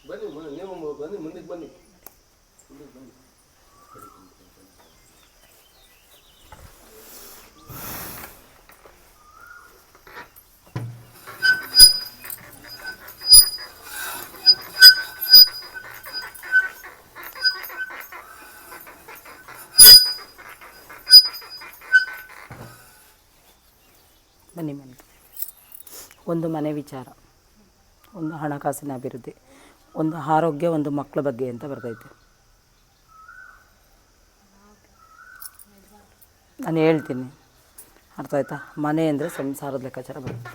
ಬನ್ನಿ ನೀವು ಬನ್ನಿ, ಮುಂದಕ್ಕೆ ಬನ್ನಿ, ಮುಂದಕ್ಕೆ ಬನ್ನಿ. ಬನ್ನಿ ಮನೆ. ಒಂದು ಮನೆ ವಿಚಾರ, ಒಂದು ಹಣಕಾಸಿನ ಅಭಿವೃದ್ಧಿ, ಒಂದು ಆರೋಗ್ಯ, ಒಂದು ಮಕ್ಕಳ ಬಗ್ಗೆ ಅಂತ ಬರ್ತೈತೆ. ನಾನು ಹೇಳ್ತೀನಿ, ಅರ್ಥ ಆಯ್ತಾ? ಮನೆ ಅಂದರೆ ಸಂಸಾರದ ಲೆಕ್ಕಾಚಾರ ಬರುತ್ತೆ,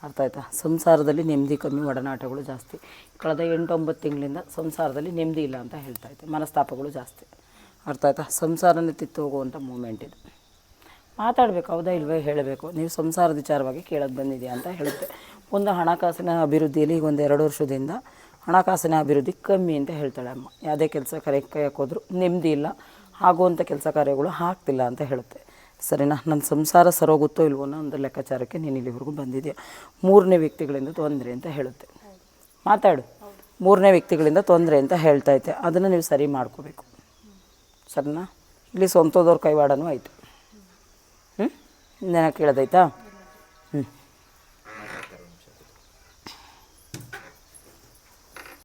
ಅರ್ಥ ಆಯ್ತಾ? ಸಂಸಾರದಲ್ಲಿ ನೆಮ್ಮದಿ ಕಮ್ಮಿ, ಒಡನಾಟಗಳು ಜಾಸ್ತಿ. ಕಳೆದ 8-9 ತಿಂಗಳಿಂದ ಸಂಸಾರದಲ್ಲಿ ನೆಮ್ಮದಿ ಇಲ್ಲ ಅಂತ ಹೇಳ್ತಾಯಿದ್ದೆ, ಮನಸ್ತಾಪಗಳು ಜಾಸ್ತಿ, ಅರ್ಥ ಆಯ್ತಾ? ಸಂಸಾರನೇ ಕಿತ್ತು ಹೋಗುವಂಥ ಮೂಮೆಂಟ್ ಇದು. ಮಾತಾಡಬೇಕು, ಹೌದಾ ಇಲ್ವೇ ಹೇಳಬೇಕು. ನೀವು ಸಂಸಾರದ ವಿಚಾರವಾಗಿ ಕೇಳೋಕ್ಕೆ ಬಂದಿದೆಯಾ ಅಂತ ಹೇಳುತ್ತೆ. ಒಂದು ಹಣಕಾಸಿನ ಅಭಿವೃದ್ಧಿಯಲ್ಲಿ ಈಗ ಒಂದು 2 ವರ್ಷದಿಂದ ಹಣಕಾಸಿನ ಅಭಿವೃದ್ಧಿ ಕಮ್ಮಿ ಅಂತ ಹೇಳ್ತಾಳೆ ಅಮ್ಮ. ಯಾವುದೇ ಕೆಲಸ ಕೈ ಹಾಕೋದ್ರು ನೆಮ್ಮದಿ ಇಲ್ಲ, ಆಗುವಂಥ ಕೆಲಸ ಕಾರ್ಯಗಳು ಆಗ್ತಿಲ್ಲ ಅಂತ ಹೇಳುತ್ತೆ. ಸರಿನಾ? ನನ್ನ ಸಂಸಾರ ಸರೋಗುತ್ತೋ ಇಲ್ವೋ ಅನ್ನೋ ಒಂದು ಲೆಕ್ಕಾಚಾರಕ್ಕೆ ನೀನು ಇಲ್ಲಿವರೆಗೂ ಬಂದಿದೆಯಾ. 3ನೇ ವ್ಯಕ್ತಿಗಳಿಂದ ತೊಂದರೆ ಅಂತ ಹೇಳುತ್ತೆ. ಮಾತಾಡು. 3ನೇ ವ್ಯಕ್ತಿಗಳಿಂದ ತೊಂದರೆ ಅಂತ ಹೇಳ್ತೈತೆ. ಅದನ್ನು ನೀವು ಸರಿ ಮಾಡ್ಕೋಬೇಕು, ಸರಿನಾ? ಇಲ್ಲಿ ಸ್ವಂತದವ್ರ ಕೈವಾಡನೂ ಆಯಿತು. ನೆನ ಕೇಳೋದೈತಾ?